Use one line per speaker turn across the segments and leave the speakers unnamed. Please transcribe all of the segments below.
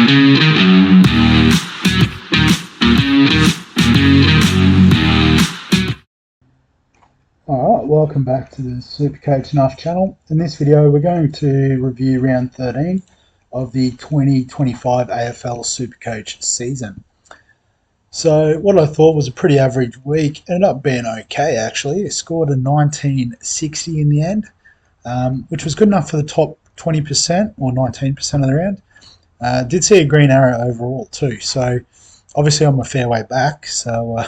Alright, welcome back to the Supercoach Nuff channel. In this video we're going to review round 13 of the 2025 AFL Supercoach season. So what I thought was a pretty average week ended up being okay actually. I scored a 1960 in the end, which was good enough for the top 20% or 19% of the round. Did see a green arrow overall too, so obviously I'm a fair way back, so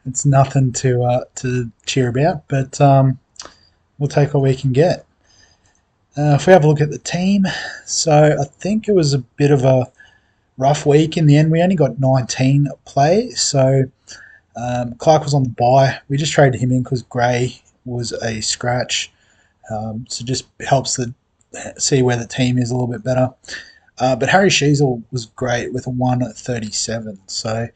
it's nothing to cheer about, but we'll take what we can get. If we have a look at the team, so I think it was a bit of a rough week in the end. We only got 19 plays, so Clark was on the bye. We just traded him in because Gray was a scratch, so just helps to see where the team is a little bit better. But Harry Sheasel was great with a 137, so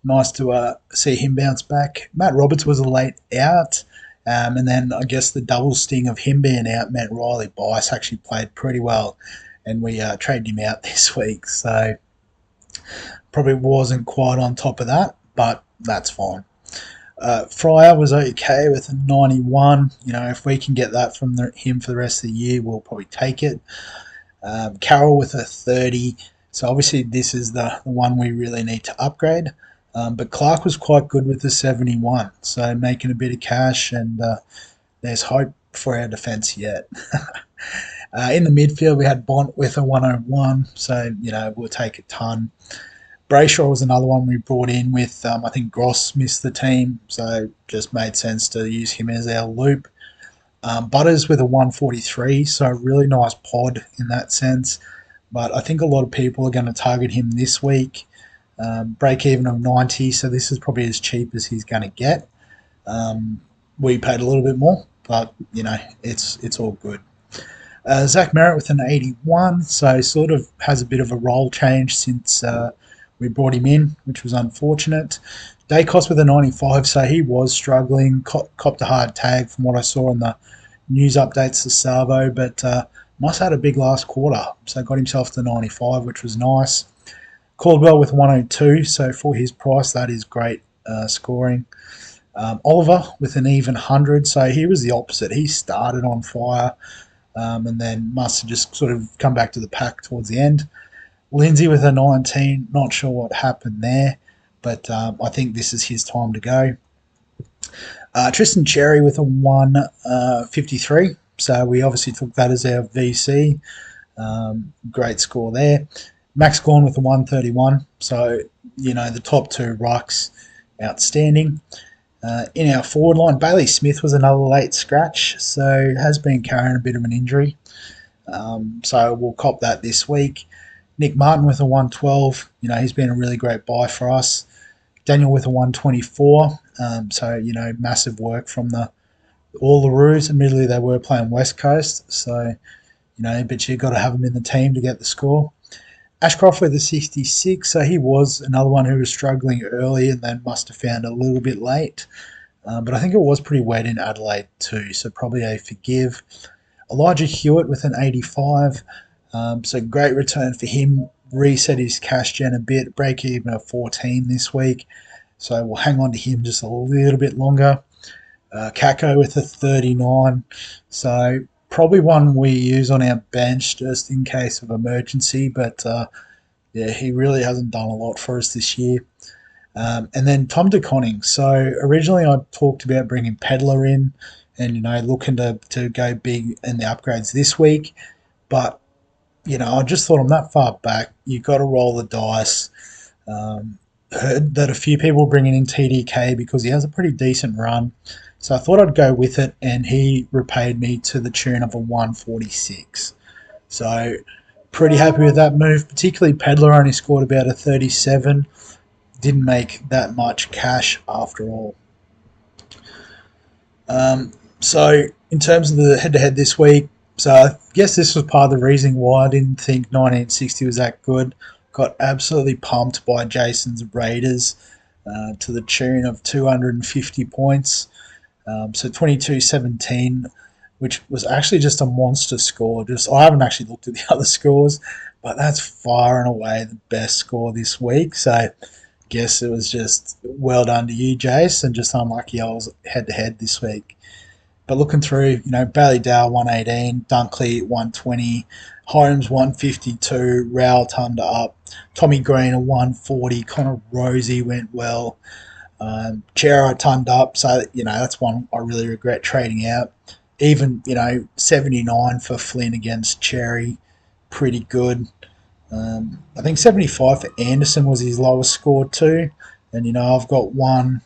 nice to see him bounce back. Matt Roberts was a late out, and then I guess the double sting of him being out meant Riley Bice actually played pretty well, and we traded him out this week, so probably wasn't quite on top of that, but that's fine. Fryer was okay with a 91. You know, if we can get that from him for the rest of the year, we'll probably take it. Carroll with a 30, so obviously this is the one we really need to upgrade. But Clark was quite good with the 71, so making a bit of cash, and there's hope for our defence yet. In the midfield, we had Bont with a 101, so you know we'll take a ton. Brayshaw was another one we brought in with, I think Gross missed the team, so just made sense to use him as our loop. Butters with a 143, so a really nice pod in that sense. But I think a lot of people are going to target him this week. Break even of 90, so this is probably as cheap as he's going to get. We paid a little bit more, but you know it's all good. Zach Merritt with an 81, so sort of has a bit of a role change since we brought him in, which was unfortunate. Dacos with a 95, so he was struggling, copped a hard tag from what I saw in the news updates to Savo, but must have had a big last quarter, so got himself to 95, which was nice. Caldwell with 102, so for his price, that is great scoring. Oliver with an even 100, so he was the opposite. He started on fire and then must have just sort of come back to the pack towards the end. Lindsay with a 19, not sure what happened there, but I think this is his time to go. Tristan Cherry with a 153, so we obviously took that as our VC. Great score there. Max Gawn with a 131, so you know the top two rucks, outstanding. In our forward line, Bailey Smith was another late scratch, so has been carrying a bit of an injury, so we'll cop that this week. Nick Martin with a 112, you know he's been a really great buy for us. Daniel with a 124, so you know massive work from all the Roos. Admittedly, they were playing West Coast, so you know, but you've got to have them in the team to get the score. Ashcroft with a 66, so he was another one who was struggling early and then must have found a little bit late. But I think it was pretty wet in Adelaide too, so probably a forgive. Elijah Hewitt with an 85, so great return for him. Reset his cash gen a bit, break even at 14 this week, so we'll hang on to him just a little bit longer. Kako with a 39, so probably one we use on our bench just in case of emergency, but yeah, he really hasn't done a lot for us this year. And then Tom DeConning. So originally I talked about bringing Pedler in and, you know, looking to go big in the upgrades this week, but, you know, I just thought I'm that far back. You've got to roll the dice. Heard that a few people were bringing in TDK because he has a pretty decent run. So I thought I'd go with it, and he repaid me to the tune of a 146. So pretty happy with that move, particularly Pedler only scored about a 37. Didn't make that much cash after all. So in terms of the head-to-head this week, so I guess this was part of the reason why I didn't think 1960 was that good. Got absolutely pumped by Jason's Raiders to the tune of 250 points. So 22-17, which was actually just a monster score. Just I haven't actually looked at the other scores, but that's far and away the best score this week. So guess it was just well done to you, Jace, and just unlucky I was head to head this week. But looking through, Bailey Dale 118, Dunkley 120, Holmes 152, Rowell turned up, Tommy Green a 140, Connor Rosie went well, Chera turned up, so that's one I really regret trading out. Even 79 for Flynn against Cherry, pretty good. I think 75 for Anderson was his lowest score too, and I've got 1,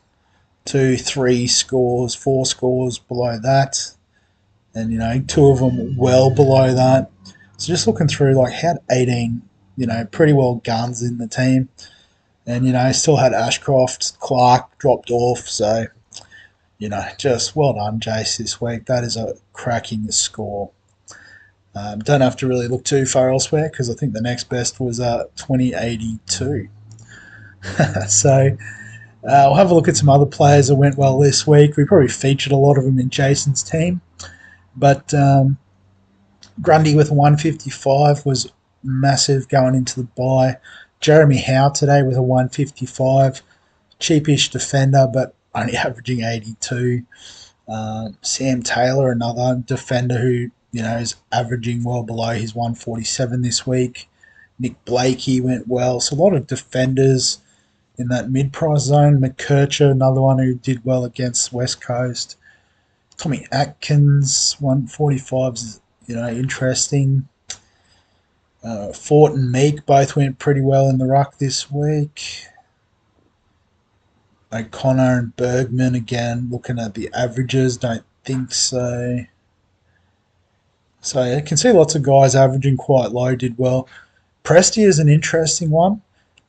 2, 3 scores, 4 scores below that, and 2 of them well below that. So just looking through, like, had 18, pretty well guns in the team, and still had Ashcroft, Clark dropped off. So just well done, Jace, this week. That is a cracking score. Don't have to really look too far elsewhere because I think the next best was 2082. So we'll have a look at some other players that went well this week. We probably featured a lot of them in Jason's team, but Grundy with 155 was massive going into the bye. Jeremy Howe today with a 155, cheapish defender, but only averaging 82. Sam Taylor, another defender who is averaging well below his 147 this week. Nick Blakey went well. So a lot of defenders in that mid-price zone. McKercher, another one who did well against West Coast. Tommy Atkins, 145 is interesting. Fort and Meek both went pretty well in the ruck this week. O'Connor and Bergman, again, looking at the averages, don't think so. So you can see lots of guys averaging quite low did well. Presti is an interesting one.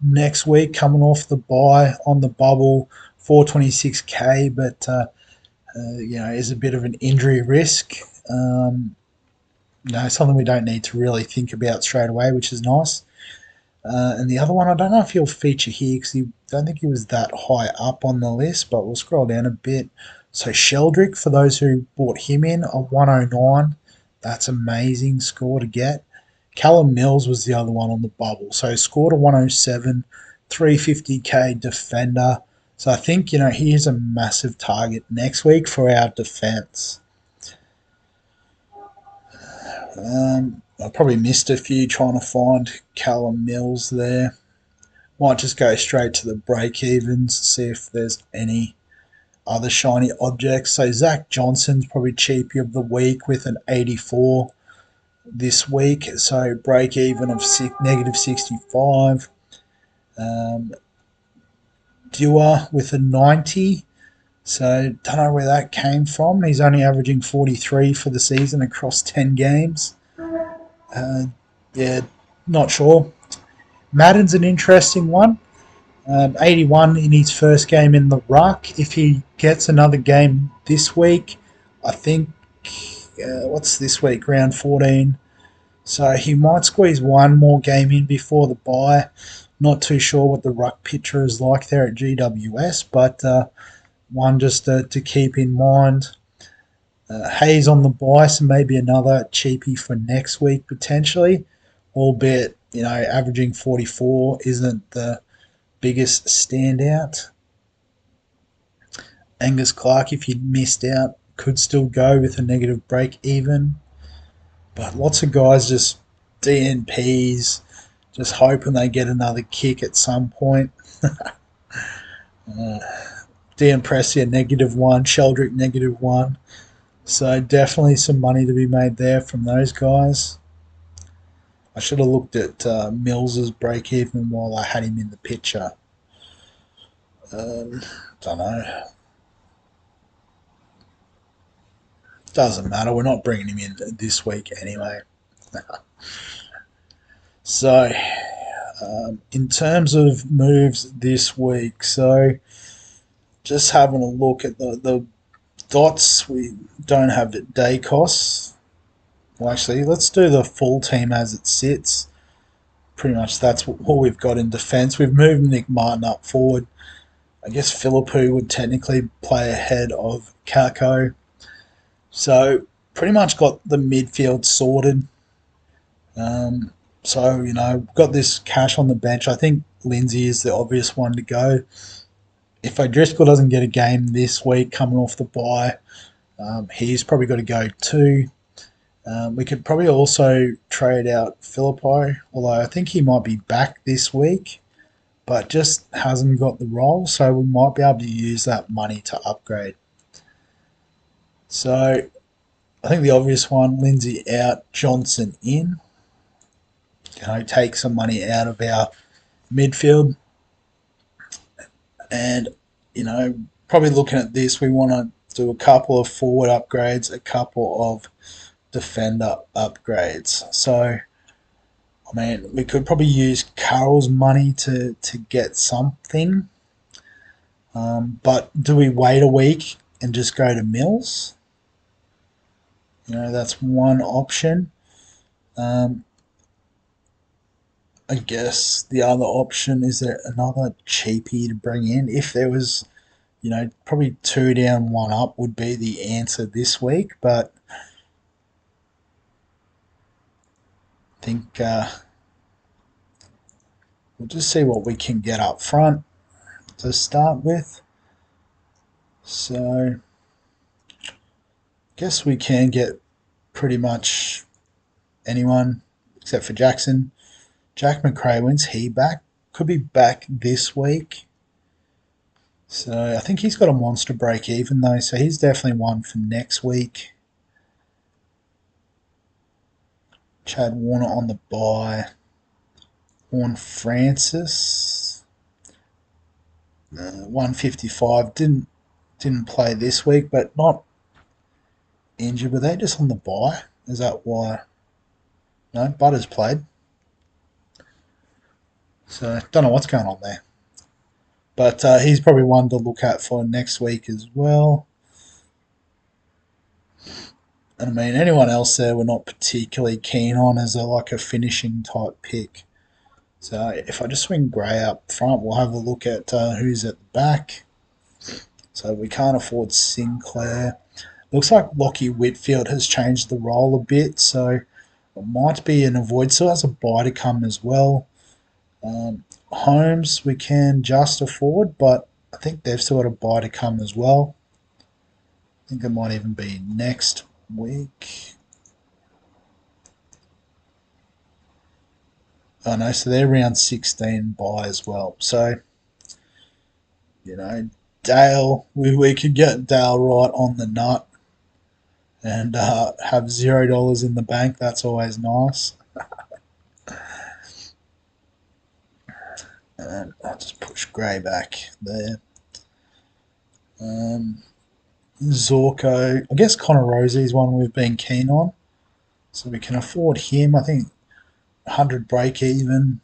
Next week, coming off the bye on the bubble, 426k, but is a bit of an injury risk. Something we don't need to really think about straight away, which is nice. And the other one, I don't know if he'll feature here because I don't think he was that high up on the list, but we'll scroll down a bit. So Sheldrick, for those who bought him in, a 109. That's amazing score to get. Callum Mills was the other one on the bubble. So scored a 107, 350k defender. So I think, he is a massive target next week for our defence. I probably missed a few trying to find Callum Mills there. Might just go straight to the break-evens, see if there's any other shiny objects. So Zach Johnson's probably cheapie of the week with an 84 this week. So break-even of negative 65. Dewar with a 90. So don't know where that came from. He's only averaging 43 for the season across 10 games. Not sure. Madden's an interesting one. 81 in his first game in the ruck. If he gets another game this week, I think, what's this week? Round 14. So he might squeeze one more game in before the bye. Not too sure what the ruck picture is like there at GWS, but one just to keep in mind. Hayes on the bye, so maybe another cheapie for next week potentially, albeit, averaging 44 isn't the biggest standout. Angus Clark, if you missed out, could still go with a negative break even. But lots of guys just DNPs, just hoping they get another kick at some point. Dean Pressia, -1. Sheldrick, -1. So definitely some money to be made there from those guys. I should have looked at Mills's break even while I had him in the picture. Don't know. Doesn't matter. We're not bringing him in this week anyway. So, in terms of moves this week, so just having a look at the dots, we don't have the day costs. Well, actually, let's do the full team as it sits. Pretty much that's what we've got in defence. We've moved Nick Martin up forward. I guess Philippou would technically play ahead of Kako. So pretty much got the midfield sorted. Um, so, got this cash on the bench. I think Lindsay is the obvious one to go. If O'Driscoll doesn't get a game this week coming off the bye, he's probably got to go too. We could probably also trade out Philippi, although I think he might be back this week, but just hasn't got the role, so we might be able to use that money to upgrade. So I think the obvious one, Lindsay out, Johnson in. Take some money out of our midfield. And, probably looking at this, we want to do a couple of forward upgrades, a couple of defender upgrades. So, we could probably use Carroll's money to get something. But do we wait a week and just go to Mills? That's one option. I guess the other option is there another cheapie to bring in. If there was, probably 2 down, 1 up would be the answer this week. But I think we'll just see what we can get up front to start with. So I guess we can get pretty much anyone except for Jackson. Jack McRae, when's he back? Could be back this week. So I think he's got a monster break even though, so he's definitely one for next week. Chad Warner on the bye. Warren Francis, 155, didn't play this week, but not injured. Were they just on the bye? Is that why? No, Butters played. So don't know what's going on there. But he's probably one to look at for next week as well. And anyone else there we're not particularly keen on as a finishing type pick. So if I just swing Gray up front, we'll have a look at who's at the back. So we can't afford Sinclair. Looks like Lockie Whitfield has changed the role a bit, so it might be an avoid. Still has a buy to come as well. Holmes we can just afford, but I think they've still got a buy to come as well. I think it might even be next week. Oh no, so they're round 16 buy as well. So, Dale, we could get Dale right on the nut and have $0 in the bank. That's always nice. And I'll just push Gray back there. Zorko, I guess Connor Rosie is one we've been keen on, so we can afford him. I think 100 break even,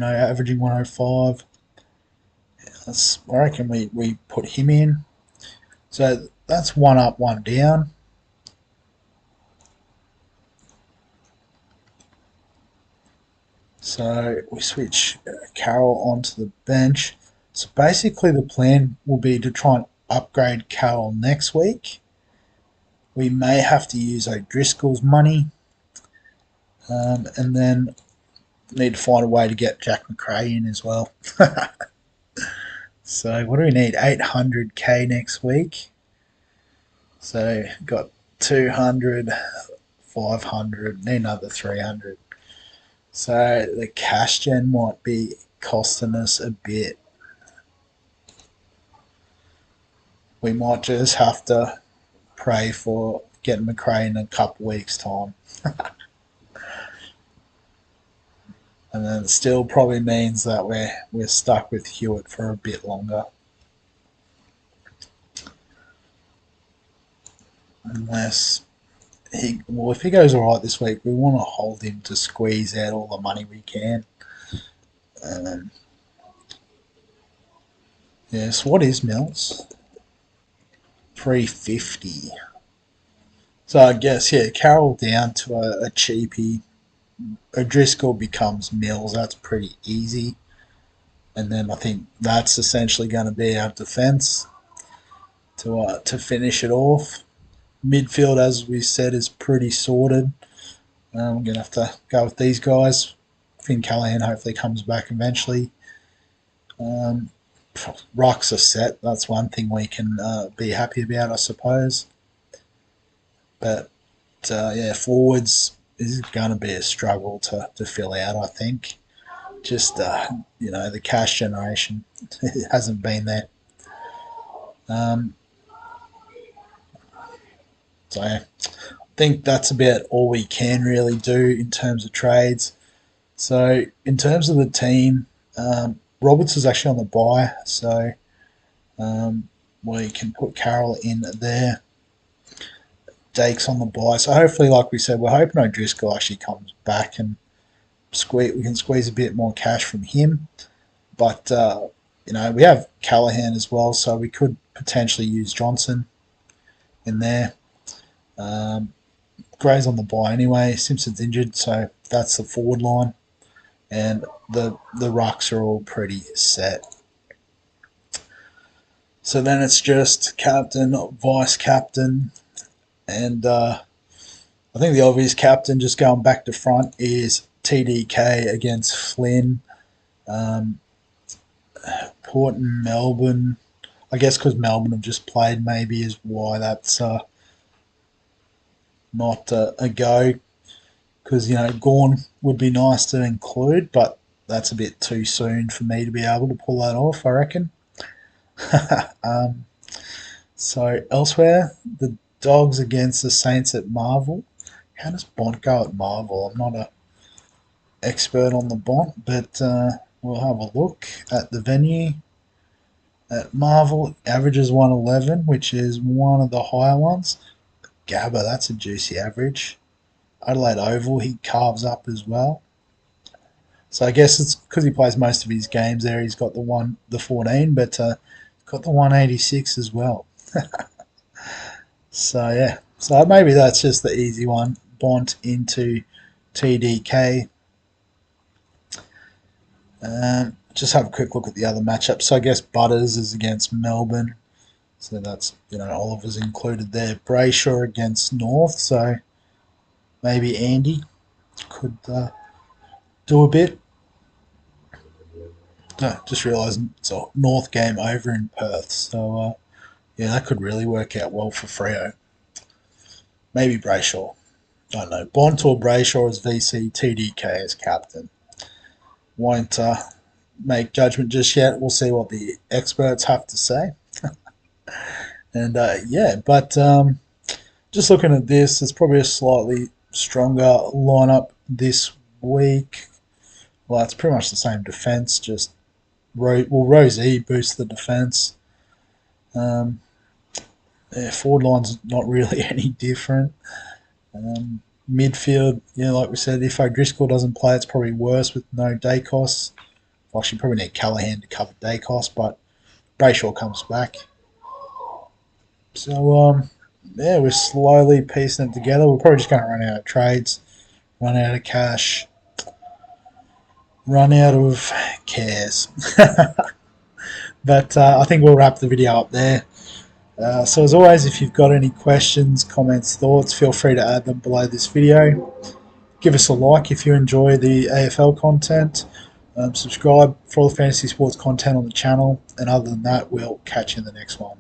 averaging 105. I reckon we put him in. So that's 1 up, 1 down. So we switch Carroll onto the bench. So basically the plan will be to try and upgrade Carroll next week. We may have to use O'Driscoll's money. And then need to find a way to get Jack McRae in as well. So what do we need? 800k next week. So got 200, 500, need another 300. So the cash gen might be costing us a bit. We might just have to pray for getting McRae in a couple weeks' time. And then it still probably means that we're stuck with Hewitt for a bit longer. Unless if he goes all right this week, we want to hold him to squeeze out all the money we can. So what is Mills? 350. So I guess, Carroll down to a cheapie. O'Driscoll becomes Mills. That's pretty easy. And then I think that's essentially going to be our defence to finish it off. Midfield, as we said, is pretty sorted. I'm going to have to go with these guys. Finn Callahan hopefully comes back eventually. Rucks are set. That's one thing we can be happy about, I suppose. But yeah, forwards is going to be a struggle to fill out, I think. Just, the cash generation hasn't been there. So I think that's about all we can really do in terms of trades. So in terms of the team, Roberts is actually on the bye, so we can put Carroll in there. Dake's on the bye, so hopefully, like we said, we're hoping O'Driscoll actually comes back and we can squeeze a bit more cash from him. But we have Callahan as well, so we could potentially use Johnson in there. Gray's on the bye anyway. Simpson's injured, so that's the forward line, and the rucks are all pretty set. So then it's just captain, vice captain, and I think the obvious captain, just going back to front, is TDK against Flynn. Port and Melbourne, I guess because Melbourne have just played, maybe is why that's not a go. Because, Gawn would be nice to include, but that's a bit too soon for me to be able to pull that off, I reckon. So elsewhere, the Dogs against the Saints at Marvel. How does Bont go at Marvel? I'm not an expert on the Bont, but we'll have a look at the venue. At Marvel, averages 111, which is one of the higher ones. Gabba, that's a juicy average. Adelaide Oval, he carves up as well. So I guess it's because he plays most of his games there. He's got the 14, but got the 186 as well. So yeah, so maybe that's just the easy one. Bont into TDK. Just have a quick look at the other matchups. So I guess Butters is against Melbourne. So that's, Oliver's included there. Brayshaw against North. So maybe Andy could do a bit. Just realising it's a North game over in Perth. So, that could really work out well for Freo. Maybe Brayshaw. I don't know. Bont or Brayshaw as VC, TDK as captain. Won't make judgment just yet. We'll see what the experts have to say. And but just looking at this, it's probably a slightly stronger lineup this week. Well, it's pretty much the same defence, just Rose E boosts the defence. Forward line's not really any different. Midfield, like we said, if O'Driscoll doesn't play, it's probably worse with no Dacos. Actually, probably need Callahan to cover Dacos, but Brayshaw comes back. So, we're slowly piecing it together. We're probably just going to run out of trades, run out of cash, run out of cares. But I think we'll wrap the video up there. So as always, if you've got any questions, comments, thoughts, feel free to add them below this video. Give us a like if you enjoy the AFL content. Subscribe for all the fantasy sports content on the channel. And other than that, we'll catch you in the next one.